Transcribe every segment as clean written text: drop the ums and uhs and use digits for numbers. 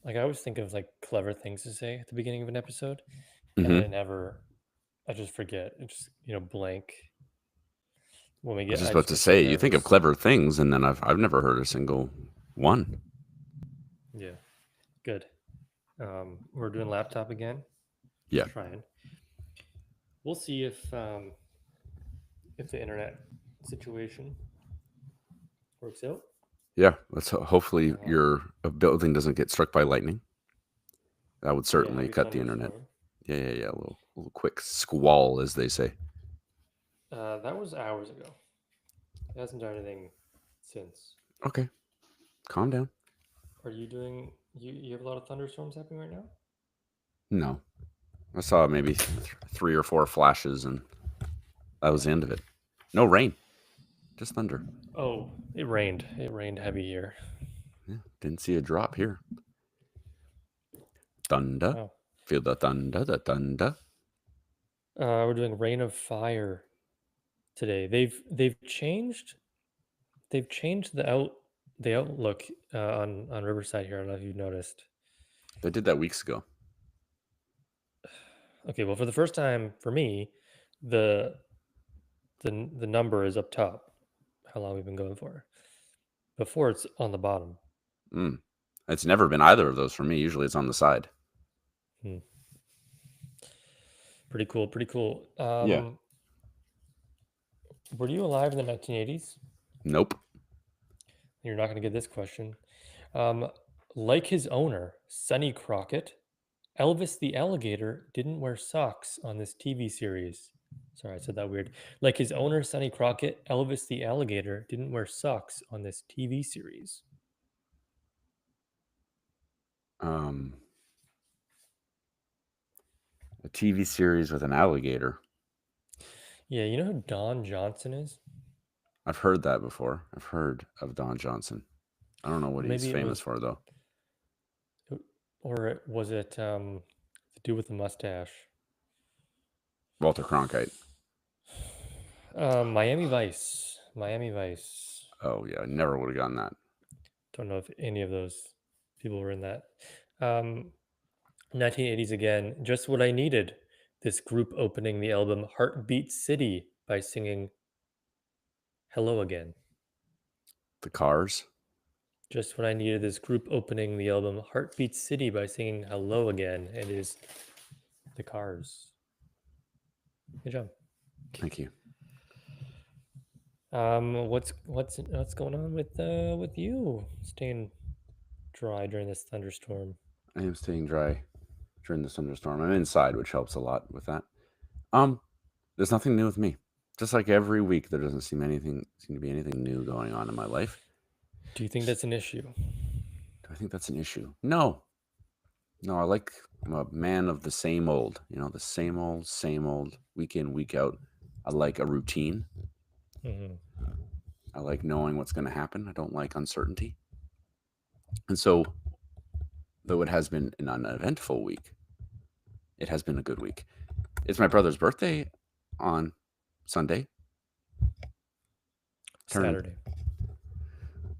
Like I always think of like clever things to say at the beginning of an episode, and Hmm. I just forget. It just blank when we I was get. just I about just to get so say, you think of nervous. clever things, and then I've never heard a single one. Yeah, good. We're doing laptop again. Yeah, Just trying. We'll see if the internet situation works out. yeah. Hopefully Um, your building doesn't get struck by lightning. That would yeah, certainly heavy cut the internet. thunderstorm. Yeah, yeah, yeah. A little quick squall, as they say. That was hours ago. It hasn't done anything since. Okay, calm down. Are you doing? You have a lot of thunderstorms happening right now. No, I saw maybe three or four flashes, and that was Yeah. the end of it. No rain, just thunder. Oh, it rained. It rained heavy here. Yeah, didn't see a drop here. Thunder, Oh. feel the thunder, the thunder. We're doing Rain of Fire today. They've changed the outlook on Riverside here. I don't know if you've noticed. They did that weeks ago. Okay, well, for the first time for me, the the number is up top. How long we've been going for? Before it's on the bottom. Mm. It's never been either of those for me. Usually it's on the side. Hmm. Pretty cool. Pretty cool. Yeah. Were you alive in the 1980s? Nope. You're not going to get this question. Um, like his owner, Sonny Crockett, Elvis the alligator didn't wear socks on this TV series. Sorry, I said that weird. Like his owner, Sonny Crockett, Elvis the alligator didn't wear socks on this TV series. Um, a TV series with an alligator. Yeah, you know who Don Johnson is? I've heard that before. I've heard of Don Johnson. I don't know what Or he's maybe it famous was, for though. was it to do with the mustache? Walter Cronkite. Miami Vice. Miami Vice. Oh yeah, I never would have gotten that. Don't know if any of those people were in that. Um, 1980s again. Just what I needed. This group opening the album Heartbeat City by singing Hello Again. The Cars. Just what I needed. This group opening the album Heartbeat City by singing Hello Again. It is the Cars. Good job. Thank you. What's going on with you? Staying dry during this thunderstorm. I am staying dry during the thunderstorm. I'm inside, which helps a lot with that. There's nothing new with me. Just like every week, there doesn't seem to be anything new going on in my life. Do you think that's an issue? Do I think that's an issue? No. No, I'm a man of the same old, the same old, week in, week out. I like a routine. Hmm. I like knowing what's going to happen. I don't like uncertainty. And so, though it has been an uneventful week, it has been a good week. It's my brother's birthday on Sunday. Saturday.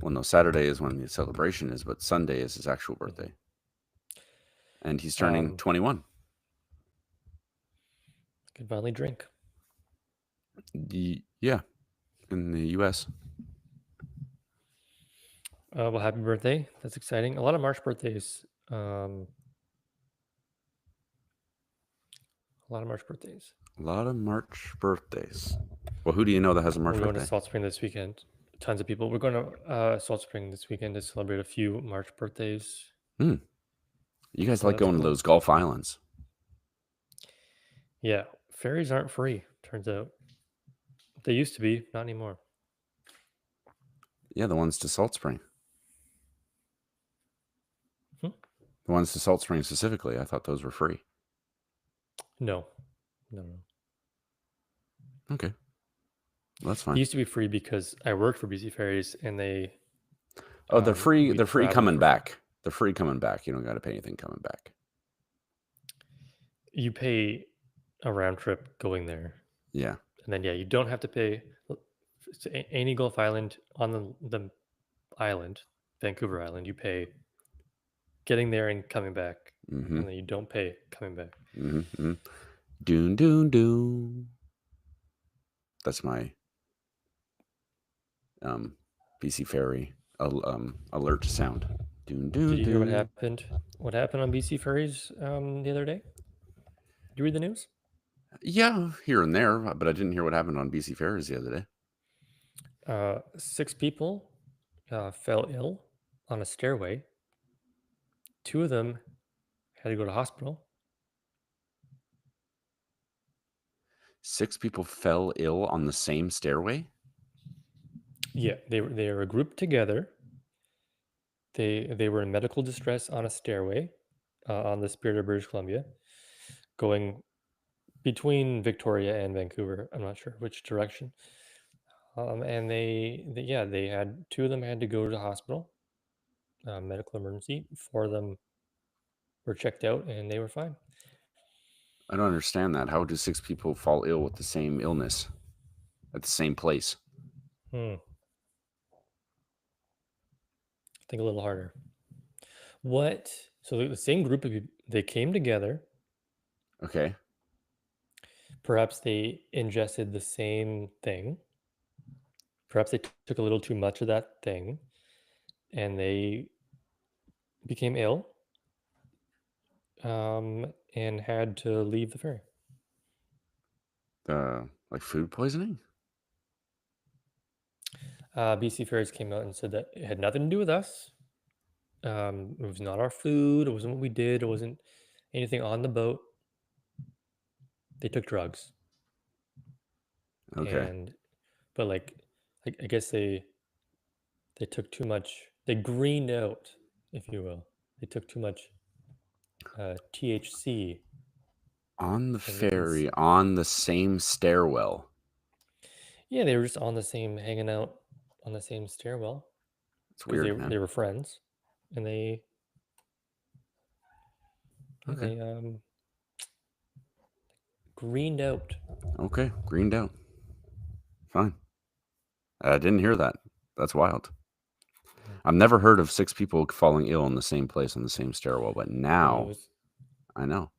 Well, no, Saturday is when the celebration is, but Sunday is his actual Mhm. birthday. And he's turning 21. Could finally drink. Yeah, in the U.S. Well, happy birthday. That's exciting. A lot of March birthdays. A lot of March birthdays. A lot of March birthdays. Well, who do you know that has a March We're going to birthday? Salt Spring this weekend. Tons of people. We're going to Salt Spring this weekend to celebrate a few March birthdays. You guys So like that's going to cool. those Gulf Islands. Yeah, ferries aren't free, turns out. They used to be, not anymore. Yeah, the ones to Salt Spring. Hmm? The ones to Salt Spring specifically. I thought those were free. No. Okay. Well, that's They fine. used to be free because I worked for BC Ferries and they. Oh, they're free. we They're free travel coming for- back. They're free coming back. You don't got to pay anything coming back. You pay a round trip going there. Yeah. And then, you don't have to pay any Gulf Island on the island, Vancouver Island. You pay getting there and coming back, Mm-hmm. and then you don't pay coming back. Mm-hmm. Doon doon doon. That's my BC Ferry alert sound. Doon Did doon you hear what doon. happened? What happened on BC Ferries the other day? Did you read the news? Yeah, here and there, but I didn't hear what happened on BC Ferries the other day. 6 people fell ill on a stairway. 2 of them had to go to hospital. 6 people fell ill on the same stairway. Yeah, they were grouped together. They were in medical distress on a stairway on the Spirit of British Columbia, going between Victoria and Vancouver. I'm not sure which direction. And they had 2 of them had to go to the hospital, medical emergency. 4 of them were checked out and they were fine. I don't understand that. How do 6 people fall ill with the same illness at the same place? Think a little harder. What? So the same group of people, they came together. Okay. Perhaps they ingested the same thing. Perhaps they took a little too much of that thing, and they became ill, and had to leave the ferry. Like food poisoning? BC Ferries came out and said that it had nothing to do with us. It was not our food. It wasn't what we did. It wasn't anything on the boat. They took drugs, Okay. but I guess they took too much. They greened out, if you will. They took too much THC, On the and it's ferry, on the same stairwell. yeah, they were just on the same, hanging out on the same stairwell It's because weird, man. they were friends, and Okay. they greened out. Okay. Greened out. Fine. I didn't hear that. That's wild. Mm. I've never heard of 6 people falling ill in the same place on the same stairwell, but It now was I know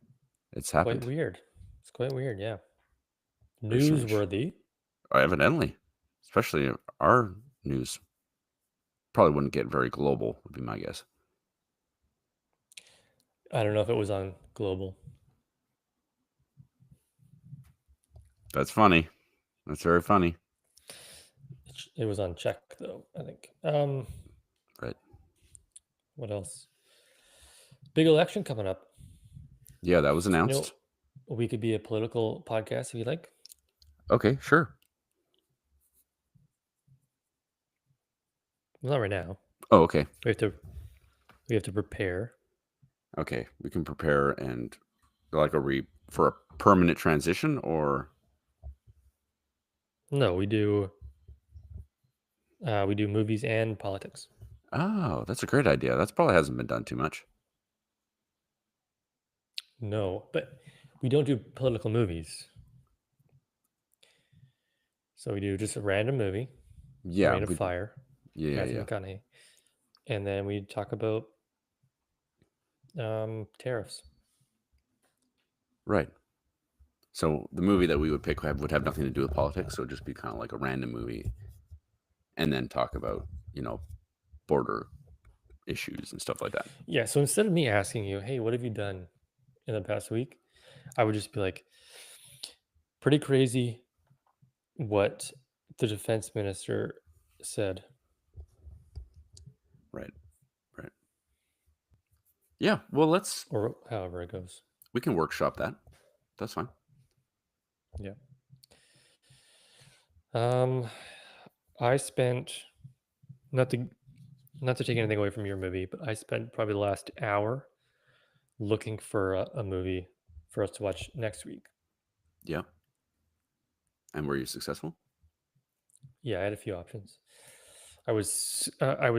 it's quite happened. weird. It's quite weird, yeah. Very strange. Newsworthy. Evidently, especially our news probably wouldn't get very global, would be my guess. I don't know if it was on Global. That's funny. That's very funny. It was on Check though, I think. Right. What else? Big election coming up. Yeah, that was You know, announced. we could be a political podcast if you like. Okay, sure. Well, not right now. Oh, okay. We have to prepare. Okay, we can prepare and like for a permanent transition or No, we do movies and politics. oh, that's a great idea. That's probably hasn't been done too much. No, but we don't do political movies. So we do just a random movie, Yeah, Rain of Fire, yeah. Matthew McConaughey, and then we talk about tariffs. Right. So the movie that we would pick would have nothing to do with politics, so it'd just be kind of like a random movie, and then talk about border issues and stuff like that. Yeah. So instead of me asking you, "Hey, what have you done in the past week?" I would just be like, "Pretty crazy what the defense minister said." Right. Yeah. Well, Or however it goes. we can workshop that. That's fine. Yeah. I spent not to take anything away from your movie, but I spent probably the last hour looking for a movie for us to watch next week. Yeah. And were you successful? Yeah, I had a few options. I was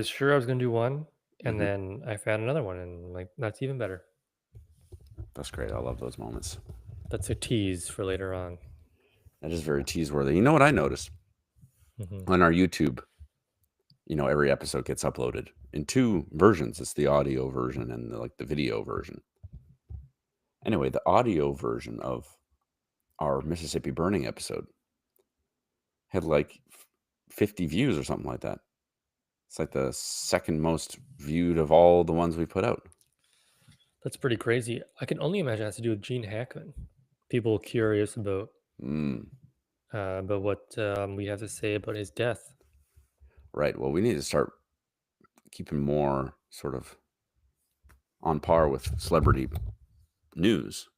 sure I was going to do one, and Mhm. then I found another one, and like that's even better. That's great. I love those moments. That's a tease for later on. That is very tease worthy. You know what I noticed Mhm. on our YouTube? every episode gets uploaded in two versions. It's the audio version and the video version. Anyway, the audio version of our Mississippi Burning episode had like 50 views or something like that. It's like the second most viewed of all the ones we put out. That's pretty crazy. I can only imagine it has to do with Gene Hackman. People curious about Mm, what we have to say about his death. right. Well, we need to start keeping more sort of on par with celebrity news.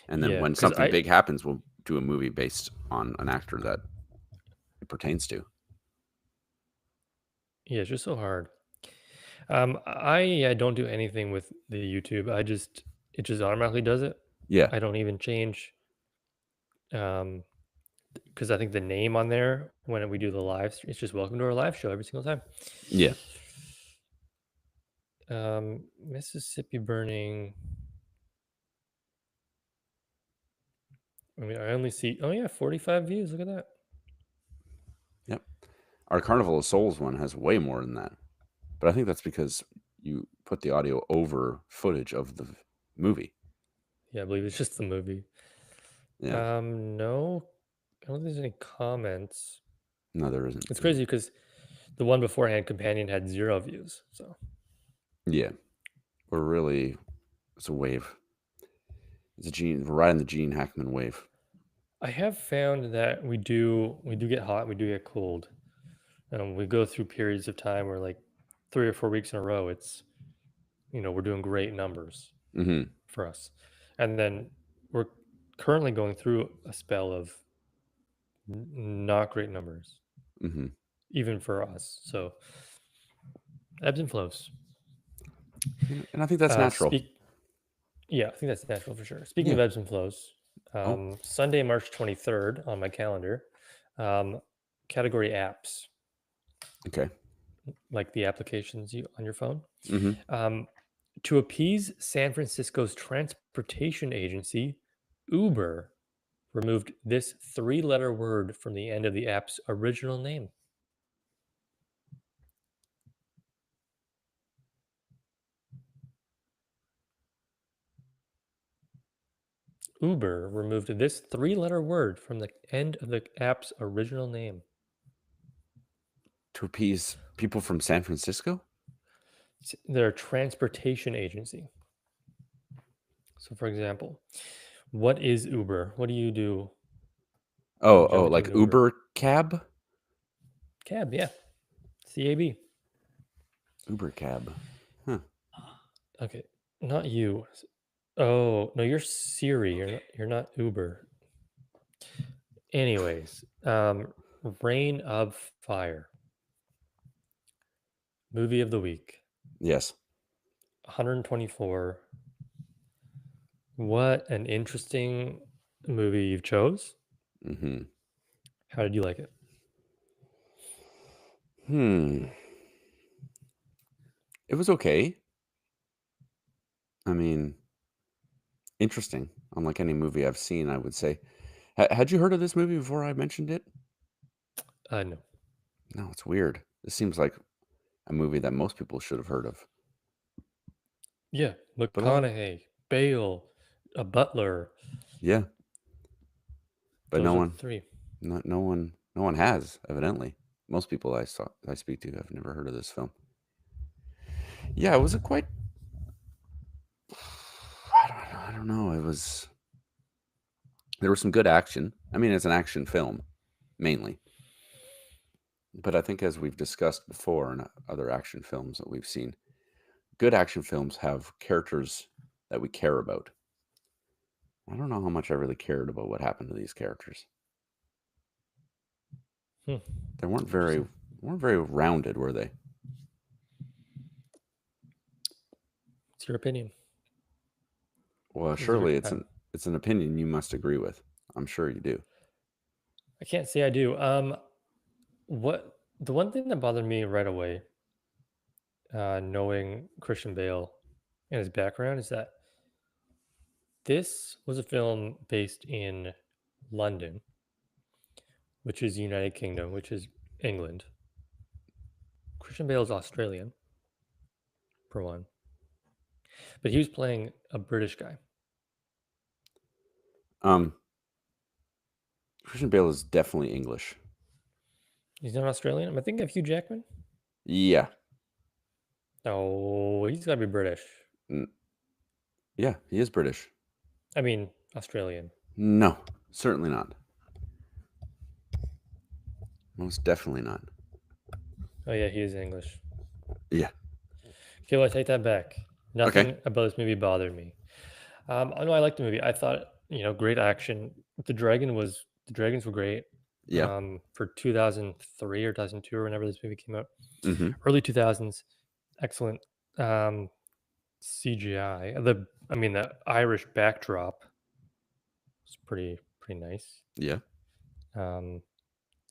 And then Yeah, when because something big happens, we'll do a movie based on an actor that it pertains to. yeah, it's just so hard. I don't do anything with the YouTube. It just automatically does it. Yeah. I don't even change. Because I think the name on there when we do the it's just welcome to our live show every single time. Yeah. Mississippi Burning. I mean, I only see. Oh yeah, 45 views. Look at that. Yep. Our Carnival of Souls one has way more than that. But I think that's because you put the audio over footage of the movie. Yeah, I believe it's just the movie. Yeah. No, I don't think there's any comments. No, there isn't. It's crazy because the one beforehand, Companion, had 0 views. So Yeah. It's a wave. We're riding the Gene Hackman wave. I have found that we do get hot, we do get cold. We go through periods of time where like 3 or 4 weeks in a row, it's we're doing great numbers Mm-hmm. for us, and then we're currently going through a spell of not great numbers, Mm-hmm. even for us. So ebbs and flows. And I think that's natural. Yeah, I think that's natural for sure. Speaking of Yeah. ebbs and flows, Sunday, March 23rd on my calendar, category apps, Okay. like the applications on your phone. Mm-hmm. To appease San Francisco's transportation agency, Uber removed this 3-letter word from the end of the app's original name. Uber removed this 3-letter word from the end of the app's original name. To appease people from San Francisco? They're a transportation agency. So, for example, what is Uber? What do you do? Oh, Jump like into an Uber. Uber cab? Cab, yeah. CAB. Uber cab. Huh. Okay, not you. Oh, no, you're Siri. You're not Uber. Anyways, Reign of Fire. Movie of the week. Yes. 124. What an interesting movie you've chose. Mm-hmm. How did you like it? It was okay. I mean, interesting. Unlike any movie I've seen, I would say. Had you heard of this movie before I mentioned it? No. No, it's weird. This seems like a movie that most people should have heard of. Yeah, But McConaughey, Bale, a Butler. yeah, but Those are the 3. no one has, evidently. Most people I speak to have never heard of this film. Yeah, it was a quite. I don't know. There was some good action. I mean, it's an action film, mainly. But I think, as we've discussed before in other action films that we've seen, good action films have characters that we care about. I don't know how much I really cared about what happened to these characters. They weren't very rounded, were they? What's your opinion? Well, surely it's an opinion you must agree with. I'm sure you do. I can't say I do. The one thing that bothered me right away, knowing Christian Bale and his background, is that this was a film based in London, which is United Kingdom, which is England. Christian Bale's Australian, for one, but he was playing a British guy. Um, Christian Bale is definitely English. He's not Australian. Am I thinking of Hugh Jackman? Yeah. No, he's got to be British. N- yeah, he is British. I mean, Australian. No, certainly not. Most definitely not. Oh yeah, he is English. Yeah. Okay, well I take that back. Nothing Okay. about this movie bothered me. I know I liked the movie. I thought great action. The dragons were great. Yeah. For 2003 or 2002 or whenever this movie came out, Mm-hmm. early 2000s, excellent CGI. The Irish backdrop was pretty nice. Yeah. Um,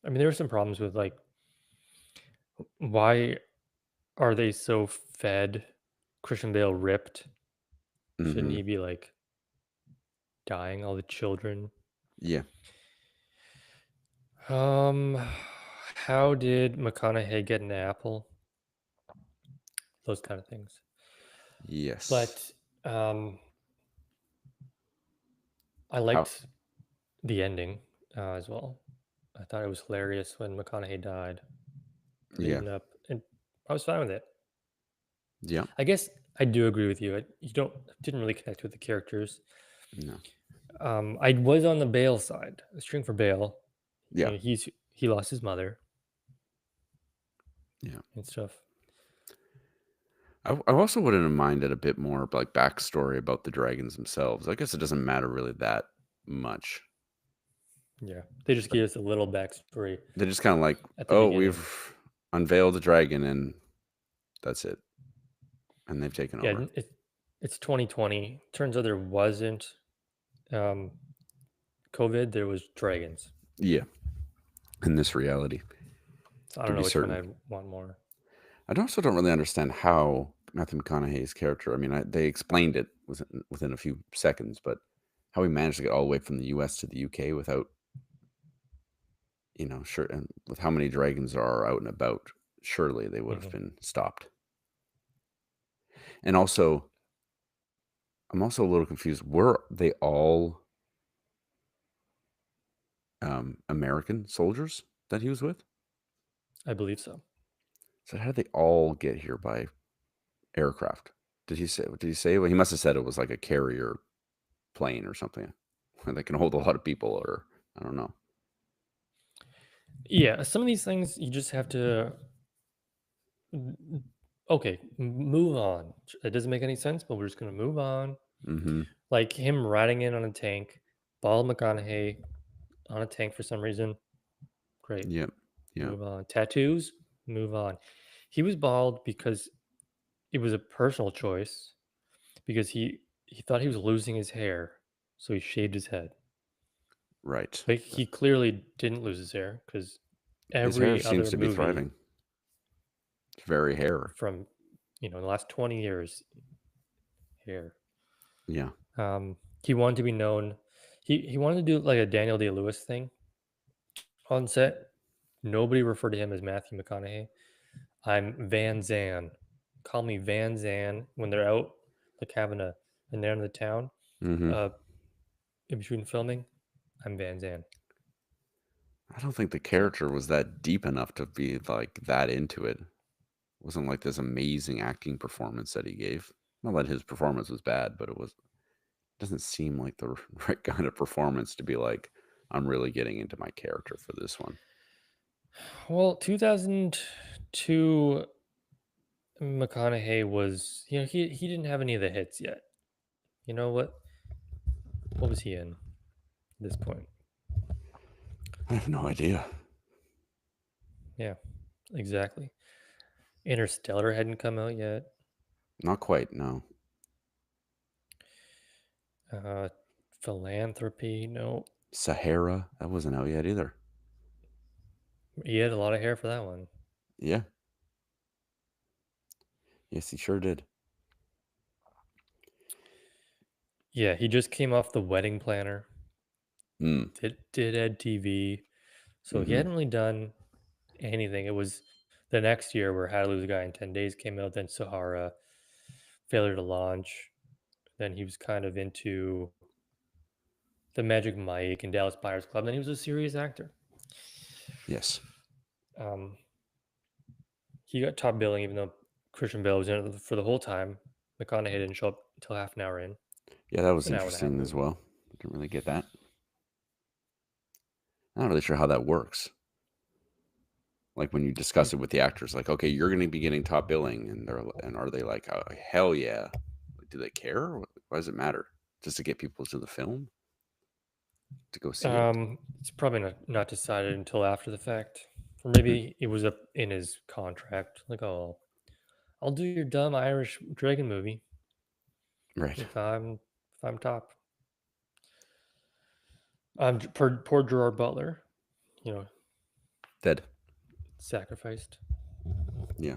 there were some problems with like why are they so fed? Christian Bale ripped. Shouldn't Mm-hmm. he be like dying? All the children. Yeah. Um, how did McConaughey get an apple? Those kind of things. Yes. But um, I How? liked the ending as well. I thought it was hilarious when McConaughey died, Yeah. leading up, and I was fine with it. Yeah. I guess I do agree with you. You don't didn't really connect with the characters. No. I was on the Bale side. I was cheering for Bale. Yeah. He lost his mother Yeah. and stuff. I also wouldn't have minded a bit more like backstory about the dragons themselves. I guess it doesn't matter really that much. Yeah, they just gave us a little backstory They're just kind of like, at the oh, beginning. we've unveiled the dragon and that's it. And they've taken Yeah, over. it's 2020. Turns out there wasn't um, COVID. There was dragons. Yeah. In this reality, So I to don't be know which one certain. I'd want more. I also don't really understand how Matthew McConaughey's character, I mean, they explained it within a few seconds, but how he managed to get all the way from the US to the UK without, sure, and with how many dragons are out and about, surely they would have Mhm. been stopped. And also, I'm also a little confused. Were they all American soldiers that he was with? I believe so. So how did they all get here by aircraft? Did he say? Well, he must have said it was like a carrier plane or something where they can hold a lot of people, or I don't know. Yeah, some of these things you just have to. Okay, move on. It doesn't make any sense, but we're just gonna move on. Mm-hmm. Like him riding in on a tank, Bald McConaughey on a tank for some reason. Great. Yep. Yeah. Move on. Tattoos, move on. He was bald because it was a personal choice because he thought he was losing his hair, so he shaved his head. Right. But he clearly didn't lose his hair because His hair every seems other to be movie thriving. It's very hair. from the last 20 years, hair. Yeah. He wanted to be known. He wanted to do like a Daniel Day Lewis thing on set. Nobody referred to him as Matthew McConaughey. I'm Van Zan. Call me Van Zan when they're out like having a night in the town. Mm-hmm. Uh, in between filming, I'm Van Zan. I don't think the So character was that deep enough to be like that into it. It wasn't like this amazing acting performance that he gave. Not that his performance was bad, but doesn't seem like the right kind of performance to be like, I'm really getting into my character for this one. well, 2002 McConaughey was he didn't have any of the hits yet. You know what was he in at this point? I have no idea. Yeah, exactly. Interstellar hadn't come out yet. Not quite, no. Uh, Philanthropy, no. Sahara, that wasn't out yet either. He had a lot of hair for that one. Yeah. Yes, he sure did. Yeah, he just came off The Wedding Planner. Mm. Did Ed TV, so he Mm-hmm. hadn't really done anything. It was the next year where How to Lose a Guy in 10 Days came out, then Sahara, Failure to Launch. Then he was kind of into The Magic Mike and Dallas Buyers Club. Then he was a serious actor. Yes. Um, he got top billing even though Christian Bale was in it for the whole time. McConaughey didn't show up until half an hour in. Yeah, that It's was an hour and a half interesting as movie. well. I didn't really get that. I'm not really sure how that works. Like when you discuss it with the actors, like, okay, you're going to be getting top billing, and are they like, oh, hell yeah? Like, do they care? Why does it matter? Just to get people to the film to go see it? It's probably not decided until after the fact, or Hmm. maybe it was up in his contract. Like, oh, I'll do your dumb Irish dragon movie Right. if I'm top. Poor Gerard Butler, you know, Dead. sacrificed. Yeah.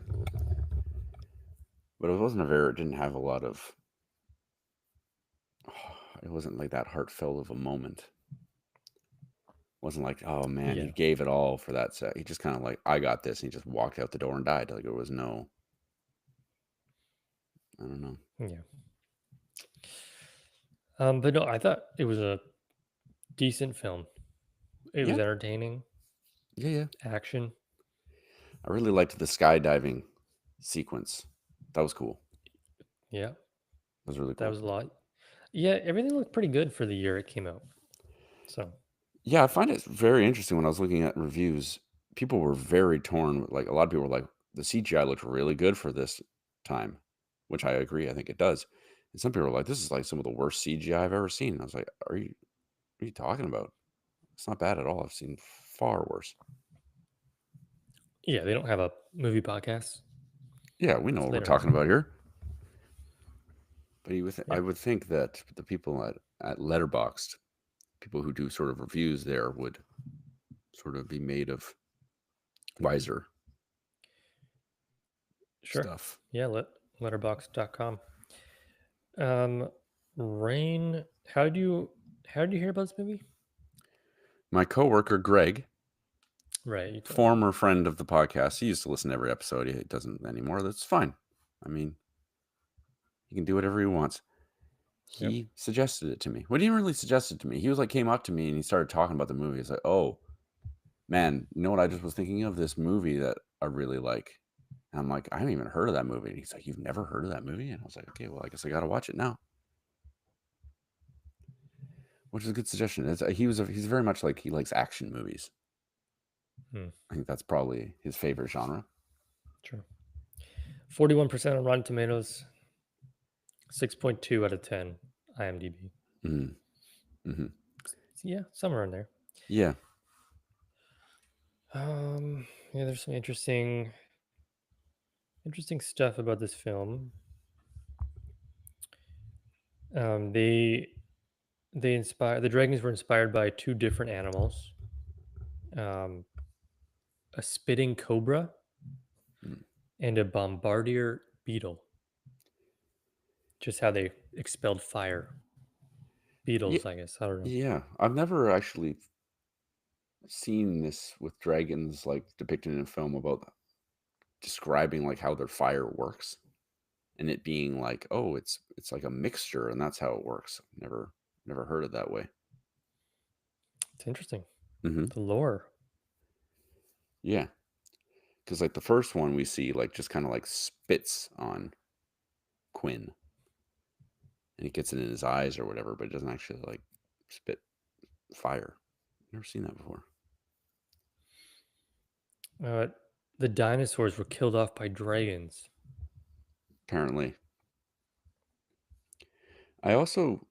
But it wasn't a very. It didn't have a lot of. It wasn't like that heartfelt of a moment. Wasn't like, oh man, he Yeah, gave it all for that set. He just kind of like, I got this, and he just walked out the door and died. Like there was no. I don't know. yeah. But no, I thought it was a decent film. It was Yeah. entertaining, Yeah. Yeah. action. I really liked the skydiving sequence. That was cool. Yeah, That was really that cool. was a lot. Yeah, everything looked pretty good for the year it came out. So Yeah, I find it very interesting when I was looking at reviews. People were very torn. Like a lot of people were like, the CGI looked really good for this time, which I agree. I think it does. And some people were like, this is like some of the worst CGI I've ever seen. I was like, what are you talking about? It's not bad at all. I've seen far worse. yeah, they don't have a movie podcast. Yeah, we know It's what we're later on. talking about here. But I Yep. would think that the people at Letterboxd, people who do sort of reviews there, would sort of be made of wiser Sure. stuff. Yeah, letterbox.com. Um, Rain, how did you hear about this movie? My coworker Greg, Right, you told me. former friend of the podcast, he used to listen to every episode. He doesn't anymore. That's fine. I mean, he can do whatever he wants. Yep. He suggested it to me. Well, he didn't really suggest it to me. He was like, came up to me and he started talking about the movie. He's like, oh, man, you know what I just was thinking of? This movie that I really like. And I'm like, I haven't even heard of that movie. And he's like, you've never heard of that movie? And I was like, okay, well, I guess I got to watch it now. Which is a good suggestion. He's very much like he likes action movies. Hmm, I think that's probably his favorite genre. true. 41% on Rotten Tomatoes, 6.2 out of 10 IMDb. Mm-hmm. Mm-hmm. Yeah, somewhere in there. Yeah. Yeah, there's some interesting stuff about this film. They the dragons were inspired by two different animals. Um, a spitting cobra Mm. and a bombardier beetle. Just how they expelled fire. Yeah. Beetles, I guess. I don't know. Yeah. I've never actually seen this with dragons like depicted in a film about describing like how their fire works and it being like, oh, it's like a mixture and that's how it works. Never heard it that way. It's interesting. Hmm. The lore. Yeah. Because like the first one we see like just kind of like spits on Quinn and he gets it in his eyes or whatever, but it doesn't actually like spit fire. Never seen that before. Uh, the dinosaurs were killed off by dragons. Apparently. I also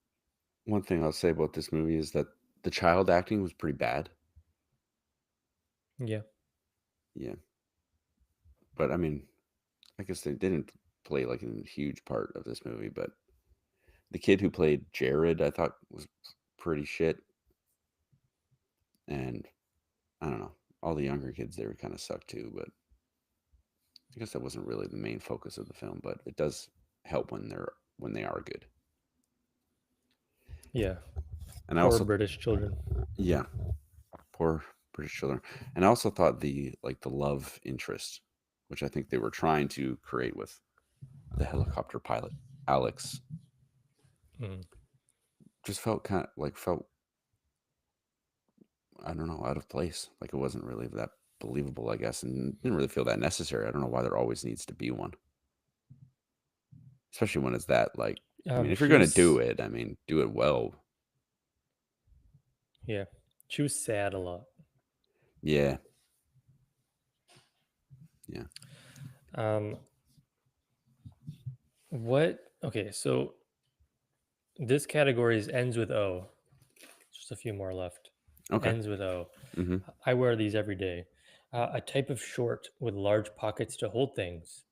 one thing I'll say about this movie is that the child acting was pretty bad. Yeah. Yeah. But I mean, I guess they didn't play like a huge part of this movie, but the kid who played Jared, I thought was pretty shit. And I don't know, all the younger kids there kind of suck too. But I guess that wasn't really the main focus of the film. But it does help when they are good. Yeah. And I Poor also, British children. yeah, poor British children. And I also thought the love interest which I think they were trying to create with the helicopter pilot, Alex, Mm. just felt I don't know, out of place. Like it wasn't really that believable, I guess, and didn't really feel that necessary. I don't know why there always needs to be one, especially when it's that like. I mean, if you're She gonna do was, it, I mean, do it well. yeah, she was sad a lot. Yeah, yeah. Um, what? Okay, so this category is ends with O. Just a few more left. Okay. Ends with O. Mm-hmm. I wear these every day. A type of short with large pockets to hold things,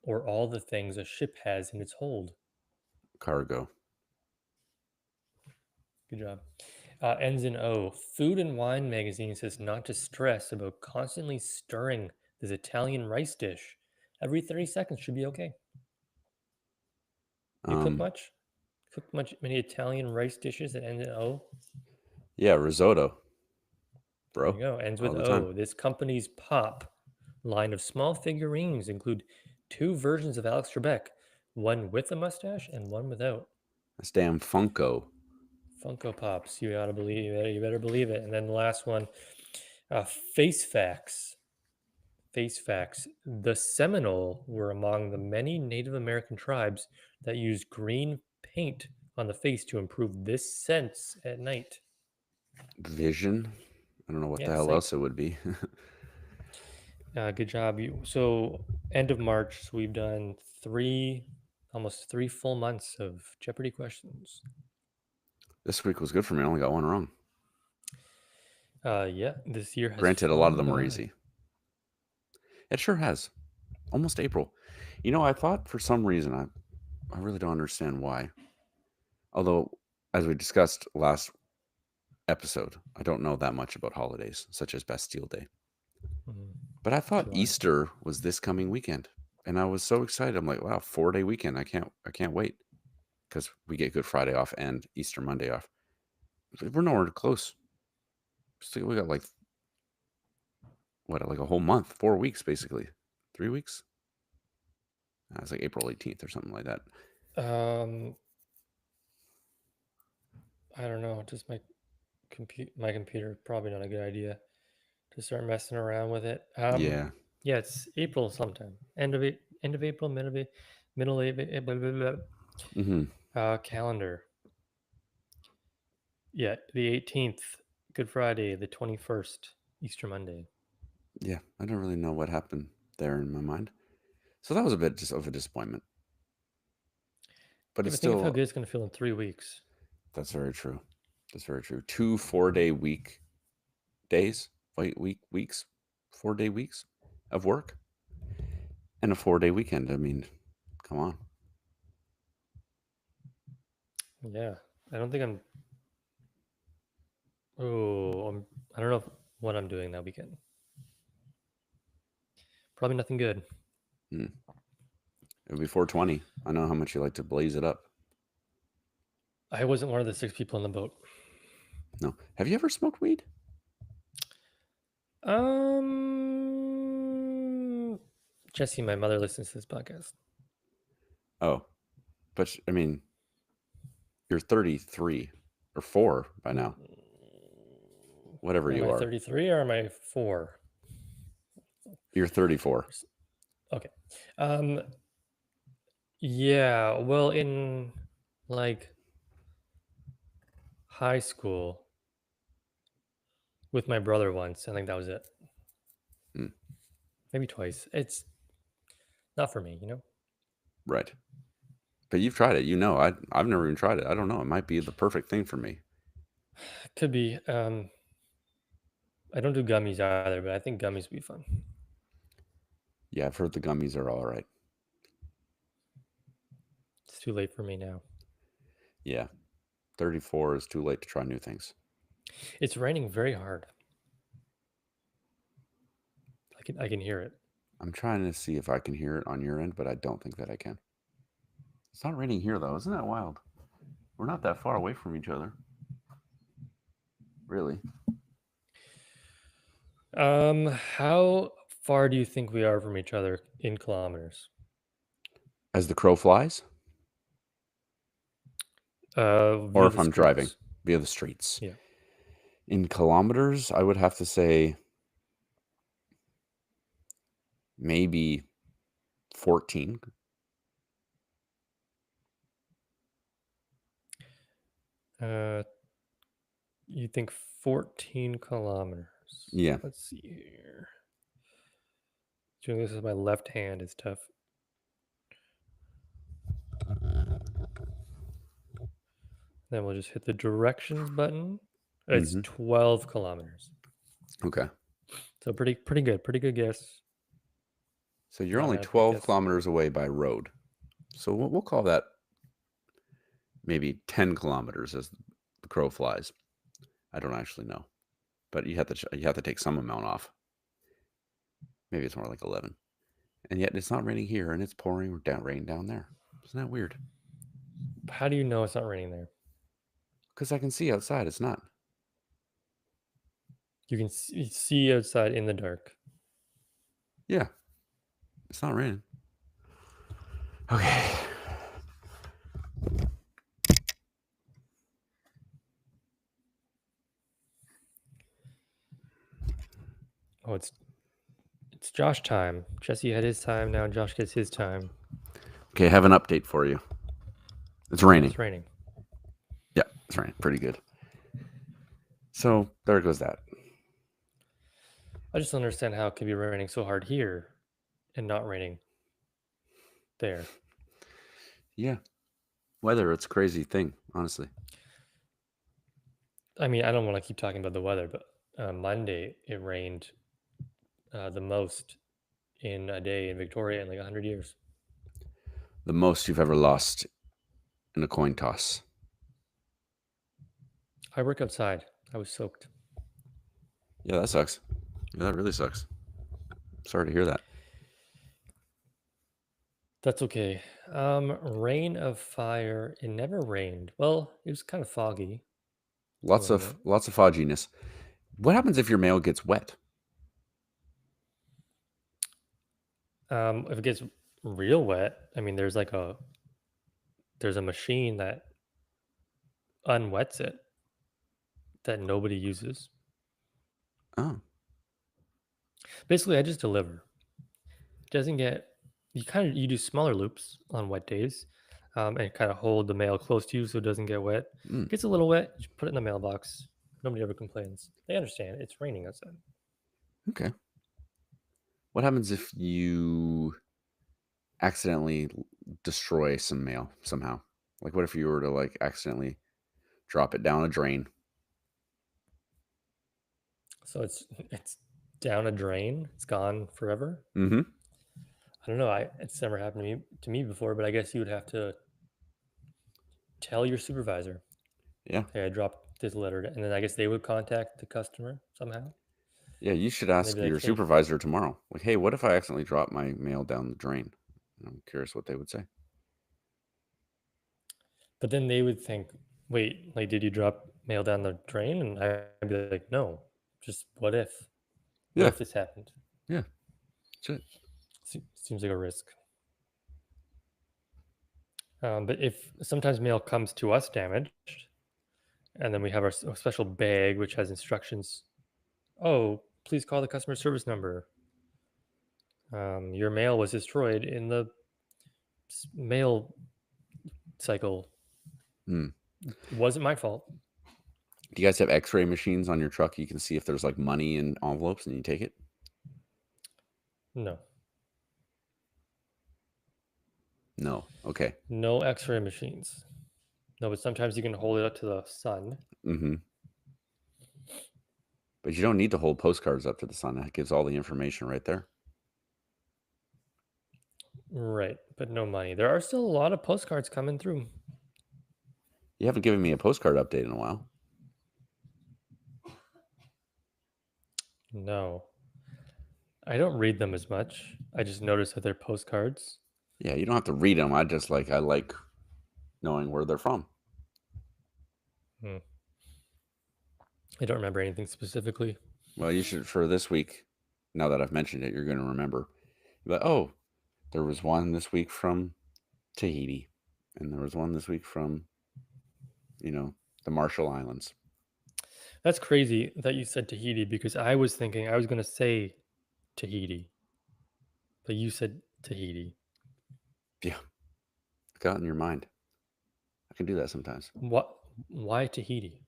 or all the things a ship has in its hold. Cargo. Good job. Ends in O. Food and Wine magazine says not to stress about constantly stirring this Italian rice dish. Every 30 seconds should be okay. You cook Um, much? Cook many Italian rice dishes that end in O? yeah, risotto, There you bro, go. Ends all with the time. O. This company's Pop line of small figurines include two versions of Alex Trebek, one with a mustache and one without. This damn Funko. Funko Pops. You gotta believe. You better believe it. And then the last one, Face Facts. Face Facts. The Seminole were among the many Native American tribes that used green paint on the face to improve this sense at night. Vision. I don't know what the Yeah, hell sight. else it would be. Good job. So end of March, so we've done almost 3 full months of Jeopardy questions. This week was good for me. I only got one wrong. Yeah, this year has Granted, a lot of flown them were by. easy. It sure has. Almost April. You know, I thought for some reason, I really don't understand why. Although, as we discussed last episode, I don't know that much about holidays, such as Bastille Day. Mhm. But I thought July. Easter was this coming weekend. And I was so excited. I'm like, wow, 4-day weekend. I can't wait. Because we get Good Friday off and Easter Monday off. We're nowhere close. So we got like like a whole month, 4 weeks basically, 3 weeks. It's like April 18th or something like that. Um, I don't know. Just my computer probably not a good idea to start messing around with it. Yeah. Yeah, it's April sometime. End of April, middle of blah, blah, blah. Hmm. Calendar. Yeah, the 18th, Good Friday, the 21st, Easter Monday. Yeah. I don't really know what happened there in my mind. So that was a bit just of a disappointment. But Yeah, it's but think of how still, good it's going to feel in 3 weeks. that's very true. That's very true. 2 4-day days, weeks, 4-day weeks of work, and a 4-day weekend. I mean, come on. Yeah, I don't think I'm. Oh, I don't know what I'm doing that weekend. Probably nothing good. Mm. It'll be 420. I know how much you like to blaze it up. I wasn't one of the 6 people in the boat. No. Have you ever smoked weed? Jesse, my mother listens to this podcast. Oh, but I mean, you're 33 or 4 by now. Whatever Am you I are. 33 or am I 4? You're 34. Okay. Yeah, well, in like high school with my brother once, I think that was it. Mm, Maybe twice. It's not for me, right. But you've tried it. You know, I've never even tried it. I don't know. It might be the perfect thing for me. Could be. I don't do gummies either, but I think gummies would be fun. Yeah, I've heard the gummies are all right. It's too late for me now. Yeah. 34 is too late to try new things. It's raining very hard. I can hear it. I'm trying to see if I can hear it on your end, but I don't think that I can. It's not raining here, though. Isn't that wild? We're not that far away from each other. Really? How far do you think we are from each other in kilometers? As the crow flies, or Via if the I'm driving streets. via the streets. Yeah. In kilometers, I would have to say maybe 14. Uh, you think 14 kilometers? Yeah. Let's see here. Doing this with my left hand is tough. Then we'll just hit the directions button. It's Mhm. 12 kilometers. Okay. So pretty good. Pretty good guess. So you're Not only bad, but 12 guess. kilometers away by road. So we'll call that maybe 10 kilometers as the crow flies. I don't actually know, but you have to take some amount off. Maybe it's more like 11. And yet it's not raining here, and it's pouring rain down there. Isn't that weird? How do you know it's not raining there? Because I can see outside. It's not. You can see outside in the dark. Yeah, it's not raining. Okay. Oh, it's Josh time. Jesse had his time. Now Josh gets his time. Okay, I have an update for you. It's raining. It's raining. Yeah, it's raining. Pretty good. So there goes that. I just don't understand how it could be raining so hard here and not raining there. Yeah. Weather, it's a crazy thing, honestly. I mean, I don't want to keep talking about the weather, but Monday it rained the most in a day in Victoria in like 100 years. The most you've ever lost in a coin toss. I work outside. I was soaked. Yeah, that sucks. Yeah, that really sucks. Sorry to hear that. That's okay. Rain of fire. It never rained. Well, it was kind of foggy. Lots of fogginess. What happens if your mail gets wet? If it gets real wet, I mean, there's a machine that unwets it that nobody uses. Oh, Basically, I just deliver. Doesn't get you do smaller loops on wet days, and kind of hold the mail close to you so it doesn't get wet. mm, Gets a little wet, you put it in the mailbox. Nobody ever complains. They understand it's raining outside. okay. What happens if you accidentally destroy some mail somehow? Like, what if you were to like accidentally drop it down a drain? So it's down a drain. It's gone forever. Mm-hmm. I don't know. It's never happened to me before, but I guess you would have to tell your supervisor, Yeah. "Hey, I dropped this letter," and then I guess they would contact the customer somehow. Yeah, you should They'd ask be like, your "Hey," supervisor tomorrow. Like, hey, what if I accidentally drop my mail down the drain? I'm curious what they would say. but then they would think, "Wait, like, did you drop mail down the drain?" And I'd be like, "No, just what if? What Yeah, if this happened?" yeah, that's it. Seems like a risk. But if sometimes mail comes to us damaged, and then we have our special bag which has instructions. Oh, please call the customer service number. Your mail was destroyed in the mail cycle. Hmm. It wasn't my fault. Do you guys have X-ray machines on your truck? You can see if there's like money in envelopes, and you take it. No, No. Okay. no X-ray machines. No, but sometimes you can hold it up to the sun. Mm-hmm. But you don't need to hold postcards up to the sun. That gives all the information right there. Right, but no money. There are still a lot of postcards coming through. You haven't given me a postcard update in a while. No, I don't read them as much. I just notice that they're postcards. Yeah, you don't have to read them. I like knowing where they're from. I don't remember anything specifically. Well, you should for this week. now that I've mentioned it, you're going to remember. But oh, there was one this week from Tahiti, and there was one this week from, the Marshall Islands. That's crazy that you said Tahiti because I was thinking I was going to say Tahiti, but you said Tahiti. Yeah, got in your mind. I can do that sometimes. What? Why Tahiti?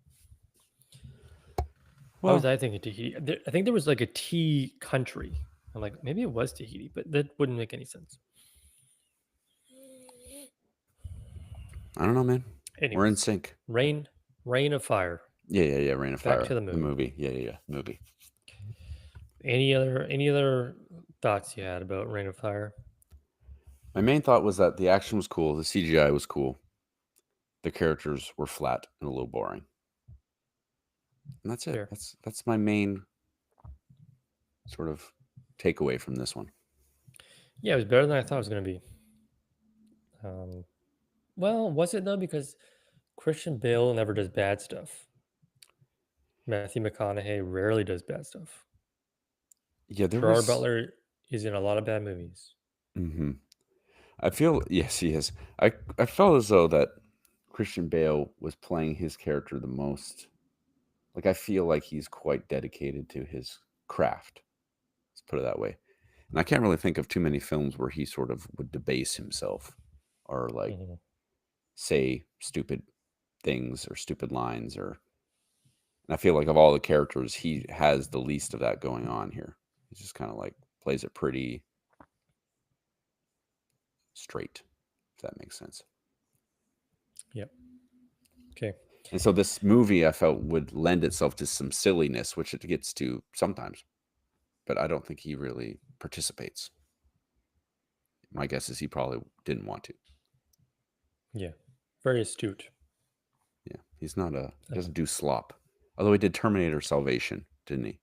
Why was Well, I thinking Tahiti? I think there was like a tea country. I'm like, maybe it was Tahiti, but that wouldn't make any sense. I don't know, man. We're in Anyways, sync. Rain of Fire. Yeah. Rain of Back Fire, to the the movie. movie. Yeah, movie. Any other thoughts you had about Rain of Fire? My main thought was that the action was cool, the CGI was cool, the characters were flat and a little boring, and that's it. Fair. That's my main sort of takeaway from this one. Yeah, it was better than I thought it was going to be. Um, well, was it though? Because Christian Bale never does bad stuff. Matthew McConaughey rarely does bad stuff. Yeah, there Gerard was. Butler is in a lot of bad movies. Hmm. I feel yes, he is. I felt as though that Christian Bale was playing his character the most. Like I feel like he's quite dedicated to his craft. Let's put it that way. And I can't really think of too many films where he sort of would debase himself or like Mhm. say stupid things or stupid lines or and I feel like of all the characters he has the least of that going on here. He's just kind of like plays it pretty straight, if that makes sense. Yep. Okay. And so this movie I felt would lend itself to some silliness, which it gets to sometimes, but I don't think he really participates. My guess is he probably didn't want to. Yeah. Very astute. Yeah, he's not he doesn't do slop. Although he did Terminator Salvation, didn't he?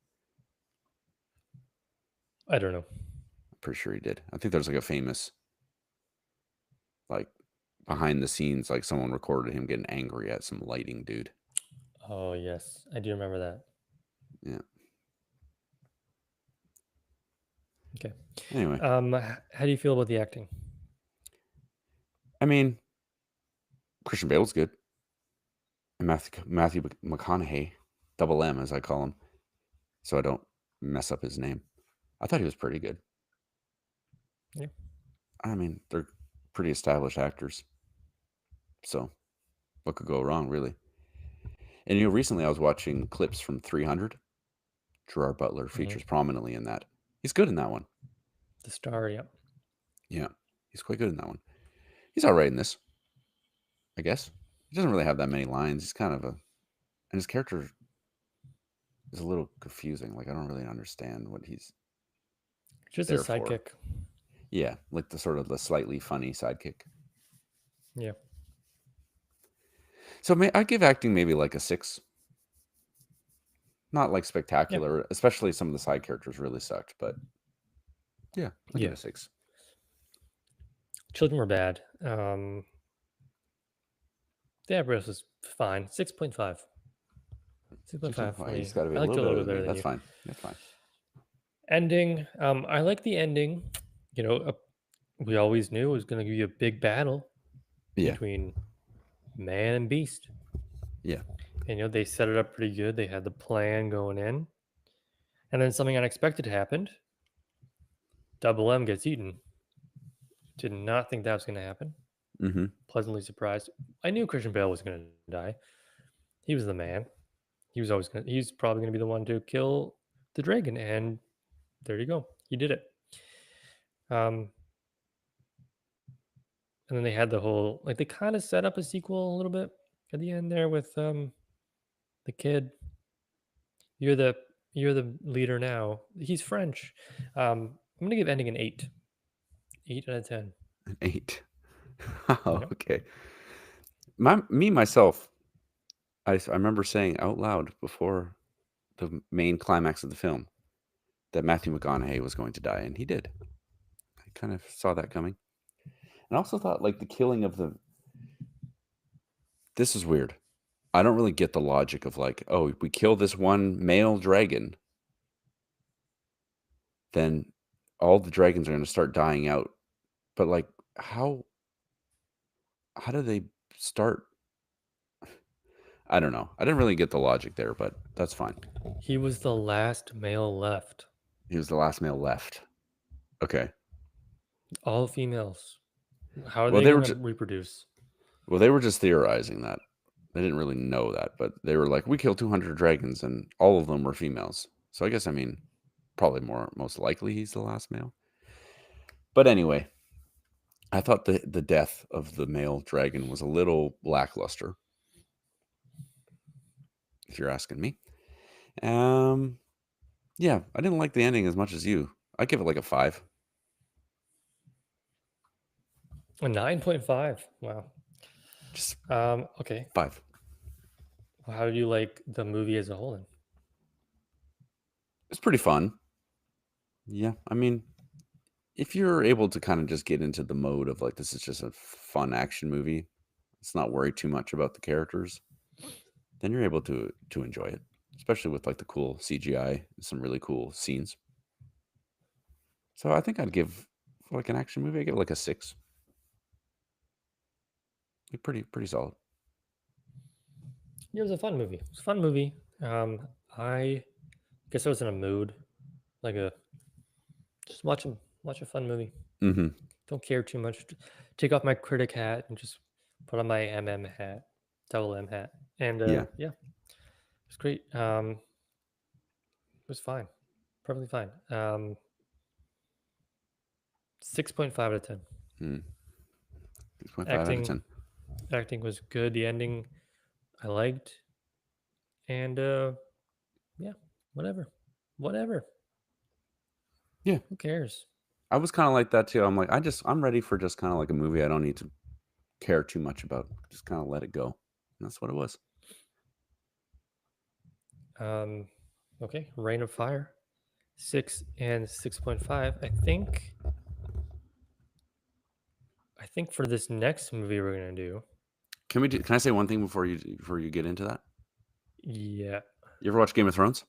I don't know. I'm pretty sure he did. I think there's like a famous, like behind the scenes, like someone recorded him getting angry at some lighting dude. Oh yes, I do remember that. Yeah. Okay. Anyway, How do you feel about the acting? I mean, Christian Bale's good. And Matthew McConaughey, double M as I call him, so I don't mess up his name. I thought he was pretty good. Yeah. I mean, they're pretty established actors. So what could go wrong, really? And recently I was watching clips from 300. Gerard Butler features prominently in that. He's good in that one. The star, yeah. Yeah, he's quite good in that one. He's all right in this, I guess. He doesn't really have that many lines. He's kind of and his character is a little confusing. Like I don't really understand what he's Just a there for. sidekick. Yeah, like the sort of the slightly funny sidekick. Yeah. So I'd give acting maybe like a 6. Not like spectacular, especially some of the side characters really sucked, but yeah, I'll give it a 6. Children were bad. The average was fine. 6.5. 6.5 for me. He's got to be I a liked little it a better little than me. better than That's you. fine. That's fine. Ending. I like the ending. You know, we always knew it was going to be a big battle Yeah. between man and beast. Yeah. And, they set it up pretty good. They had the plan going in. And then something unexpected happened. Double M gets eaten. Did not think that was going to happen. Mm-hmm. Pleasantly surprised. I knew Christian Bale was going to die. He was the man. He's probably going to be the one to kill the dragon. And there you go. He did it. And then they had the whole, like, they kind of set up a sequel a little bit at the end there with the kid. You're the leader now. He's French. I'm gonna give ending an 8. 8 out of 10. An 8. Oh, okay. Myself, I remember saying out loud before the main climax of the film that Matthew McConaughey was going to die, and he did. I kind of saw that coming. And I also thought, like, the killing of this is weird. I don't really get the logic of, like, oh, we kill this one male dragon. then all the dragons are going to start dying out. But like, how do they start? I don't know. I didn't really get the logic there, but that's fine. He was the last male left. He was the last male left. Okay. All females. How are Well, they they were going to just reproduce? theorizing that. They didn't really know that, but they were like, we killed 200 dragons, and all of them were females. So I guess probably most likely he's the last male. But anyway, I thought the death of the male dragon was a little lackluster, if you're asking me. Yeah, I didn't like the ending as much as you. I give it like a 5. A 9.5. Wow. Just Okay. 5. Well, how do you like the movie as a whole then? It's pretty fun. Yeah, I mean, if you're able to kind of just get into the mode of like, this is just a fun action movie, let's not worry too much about the characters, then you're able to enjoy it, especially with like the cool CGI and some really cool scenes. So I think I'd give, for like an action movie, I give it like a 6. Like pretty solid. Yeah, it was a fun movie. It was a fun movie. I guess I was in a mood, like just watch a fun movie. Mm-hmm. Don't care too much. Take off my critic hat and just put on my hat, double M hat, and Yeah. yeah, it was great. It was fine, perfectly fine. 6.5 out of 10. 6.5 out of Acting 10. acting was good. The ending I liked, and yeah, whatever. Yeah. Who cares? I was kind of like that too. I'm like, I'm ready for just kind of like a movie I don't need to care too much about. Just kind of let it go. And that's what it was. Okay, Rain of Fire, 6 and 6.5. I think for this next movie we're gonna do. Can I say one thing before you get into that? Yeah. You ever watch Game of Thrones?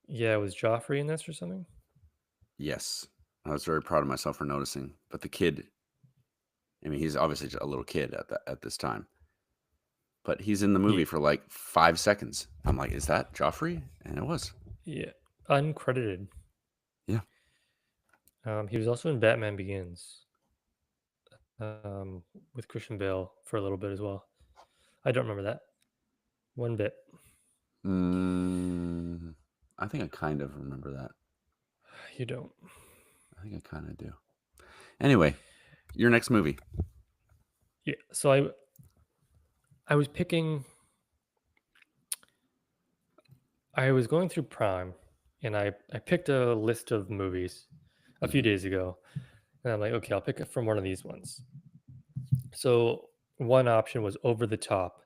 Yeah, was Joffrey in this or something? Yes. I was very proud of myself for noticing. But the kid, I mean, he's obviously a little kid at this time. But he's in the movie for like 5 seconds. I'm like, is that Joffrey? And it was. Yeah, uncredited. Yeah. He was also in Batman Begins. With Christian Bale for a little bit as well. I don't remember that one bit. I think I kind of remember that. You don't. I think I kind of do. Anyway, your next movie. Yeah. So I was picking. I was going through Prime, and I picked a list of movies a few days ago, and I'm like, okay, I'll pick it from one of these ones. So one option was Over the Top.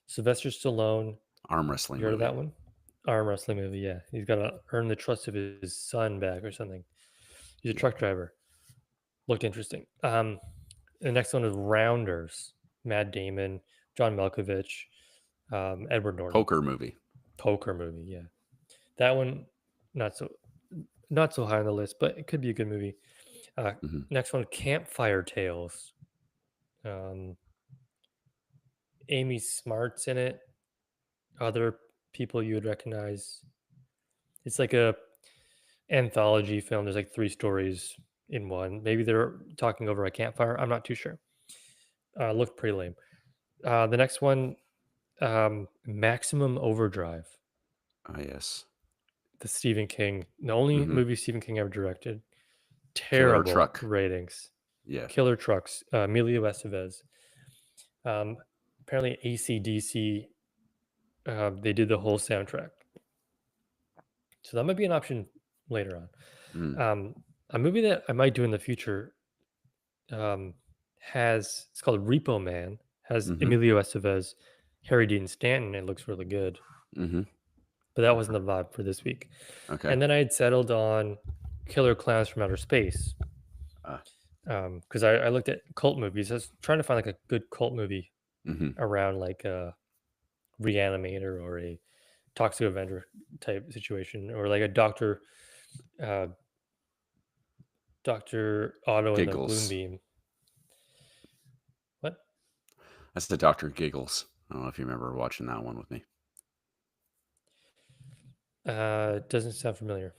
Sylvester Stallone. Arm wrestling You heard movie. of that one? Arm wrestling movie. Yeah, he's got to earn the trust of his son back or something. He's a truck driver. Looked interesting. The next one is Rounders. Matt Damon, John Malkovich, Edward Norton. Poker movie. Yeah. That one, not so high on the list, but it could be a good movie. Next one, Campfire Tales. Amy Smart's in it. Other people you would recognize. It's like a anthology film. There's like 3 stories in one. Maybe they're talking over a campfire. I'm not too sure. Looked pretty lame. The next one, Maximum Overdrive. Yes. The Stephen King, the only movie Stephen King ever directed. Terrible Killer Truck ratings. Yeah. Killer Trucks. Emilio Estevez. Apparently AC/DC. They did the whole soundtrack. So that might be an option later on. A movie that I might do in the future it's called Repo Man. Has Emilio Estevez, Harry Dean Stanton. It looks really good. But that wasn't the vibe for this week. Okay. And then I had settled on Killer Clowns from Outer Space. Because I looked at cult movies. I was trying to find like a good cult movie around like Reanimator or a Toxic Avenger type situation, or like a Doctor Doctor Otto in the Gloom Giggles. Beam. What? That's the Dr. Giggles. I don't know if you remember watching that one with me. Doesn't sound familiar.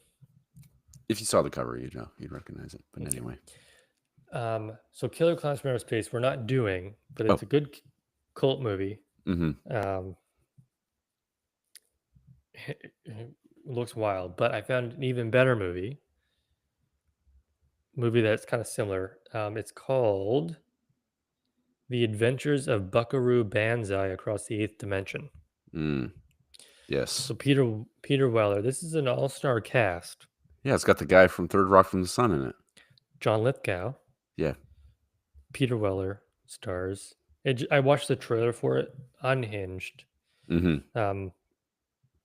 If you saw the cover, you'd recognize it. But Okay. anyway. So Killer Clowns from Outer Space, we're not doing, but Oh. it's a good cult movie. Mm-hmm. It looks wild, but I found an even better movie that's kind of similar. It's called The Adventures of Buckaroo Banzai Across the Eighth Dimension. Yes. So Peter Weller, this is an all-star cast. Yeah, it's got the guy from Third Rock from the Sun in it. John Lithgow. Yeah. Peter Weller stars. I watched the trailer for it, Unhinged. Mm-hmm.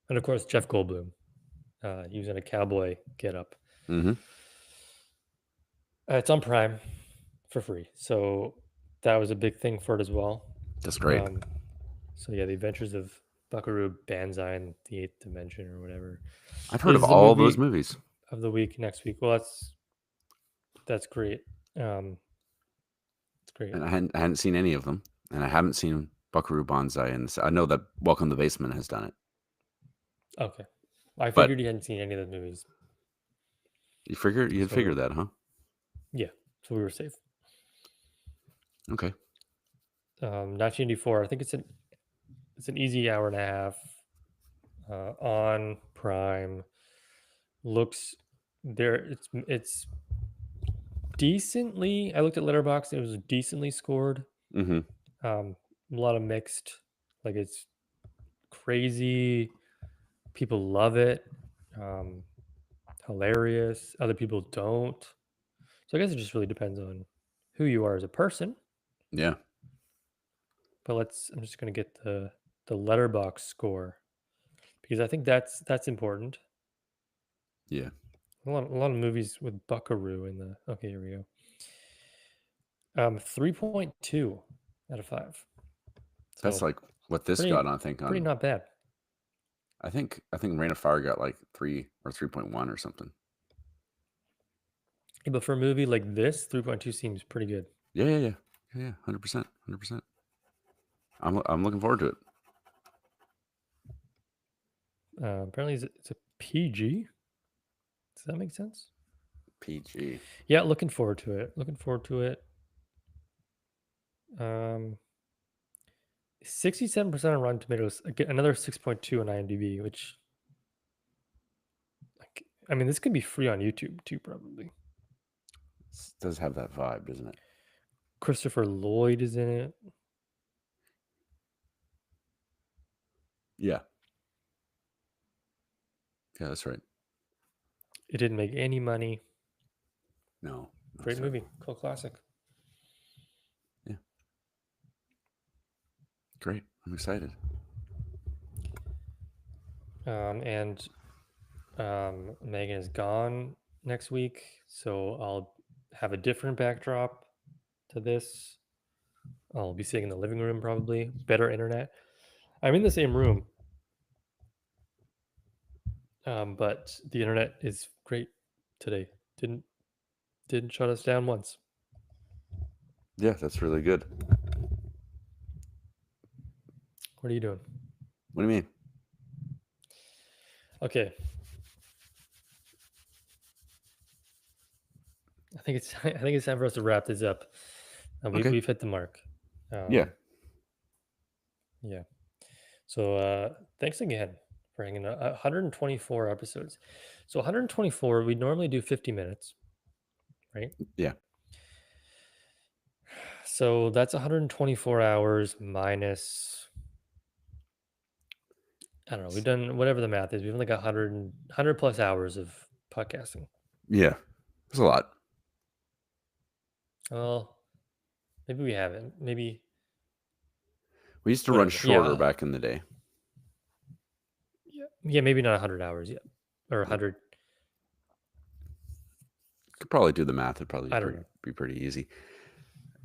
And of course, Jeff Goldblum. He was in a cowboy getup. Mm-hmm. It's on Prime for free. So that was a big thing for it as well. That's great. So yeah, The Adventures of Buckaroo Banzai in the Eighth Dimension or whatever. I've heard of all those movies. Of the week next week. Well, that's great. It's great. And I hadn't seen any of them, and I haven't seen Buckaroo Banzai. And I know that Welcome to the Basement has done it. Okay, I figured you hadn't seen any of the movies. You figured that, huh? Yeah, so we were safe. Okay. 1984. I think it's an easy hour and a half on Prime. Looks there. It's decently. I looked at Letterboxd. It was decently scored. Mm-hmm. A lot of mixed. Like it's crazy. People love it. Hilarious. Other people don't. So I guess it just really depends on who you are as a person. Yeah. But I'm just gonna get the Letterboxd score because I think that's important. Yeah. A lot of movies with Buckaroo in the. Okay, here we go. 3.2 out of 5. So that's like what this got. I think pretty not bad. I think Rain of Fire got like 3 or 3.1 or something. Yeah, but for a movie like this, 3.2 seems pretty good. Yeah. 100%. I'm looking forward to it. Apparently, it's a PG. Does that make sense? PG. Yeah, looking forward to it. 67% on Rotten Tomatoes. Another 6.2 on IMDb, which, I mean, this could be free on YouTube too, probably. It does have that vibe, doesn't it? Christopher Lloyd is in it. Yeah. Yeah, that's right. It didn't make any money. No. Great movie. Cult classic. Yeah. Great. I'm excited. And Megan is gone next week, so I'll have a different backdrop to this. I'll be sitting in the living room, probably better internet. I'm in the same room, but the internet is great today. Didn't shut us down once. Yeah, that's really good. What are you doing? What do you mean? Okay. I think it's time for us to wrap this up. Okay. We've hit the mark. Yeah. So thanks again for hanging out. 124 episodes. So 124, we normally do 50 minutes, right? Yeah. So that's 124 hours minus, I don't know. We've done whatever the math is. We've only got 100 plus hours of podcasting. Yeah. It's a lot. Well, maybe we haven't. Maybe we used to run shorter back in the day. Yeah, maybe not 100 hours yet, or 100. Could probably do the math. It'd probably be pretty easy.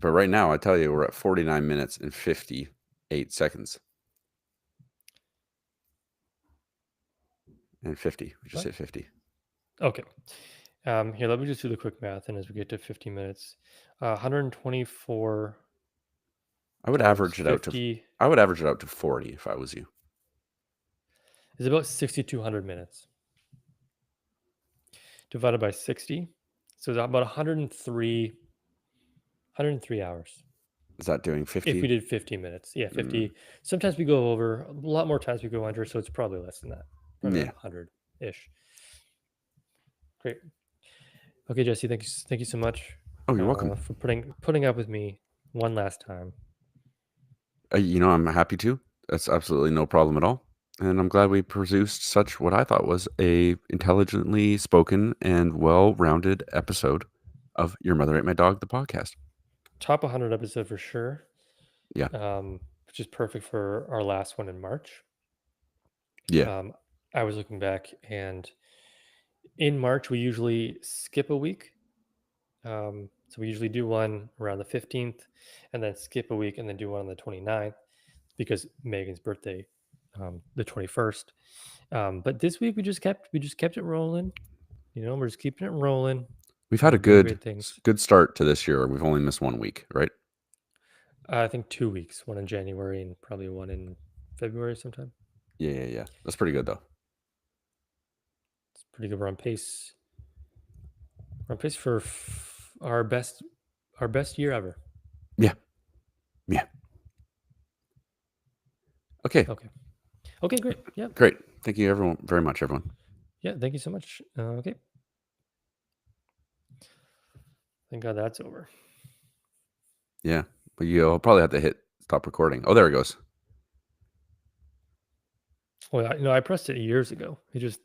But right now, I tell you, we're at 49 minutes and 58 seconds. And 50. We just What? hit 50. Okay. Here, let me just do the quick math, and as we get to 50 minutes, 124 I would times average it out to 50 40 if I was you. is about 6,200 minutes. Divided by 60, so it's about 103 hours. Is that doing If 50? we did 50 minutes, yeah, 50. Sometimes we go over. A lot more times we go under, so it's probably less than that. Probably Yeah. like 100-ish. Great. Okay, Jesse, thank you so much Oh, you're welcome. for putting up with me one last time. I'm happy to. That's absolutely no problem at all. And I'm glad we produced such what I thought was a intelligently spoken and well-rounded episode of Your Mother Ate My Dog, the podcast. Top 100 episode for sure. Yeah. Which is perfect for our last one in March. Yeah. I was looking back, and in March we usually skip a week. So we usually do one around the 15th, and then skip a week, and then do one on the 29th because Megan's birthday, the 21st. But this week we just kept it rolling. We're just keeping it rolling. We've had a doing great things. good start to this year. We've only missed 1 week, right? I think 2 weeks, one in January and probably one in February sometime. Yeah. That's pretty good though. It's pretty good. We're on pace. We're on pace for our best year ever. Yeah. Okay. Okay, great. Yeah. Great. Thank you everyone very much, everyone. Yeah, thank you so much. Okay. Thank God that's over. Yeah. But you'll probably have to hit stop recording. Oh, there it goes. Well, I pressed it years ago. It just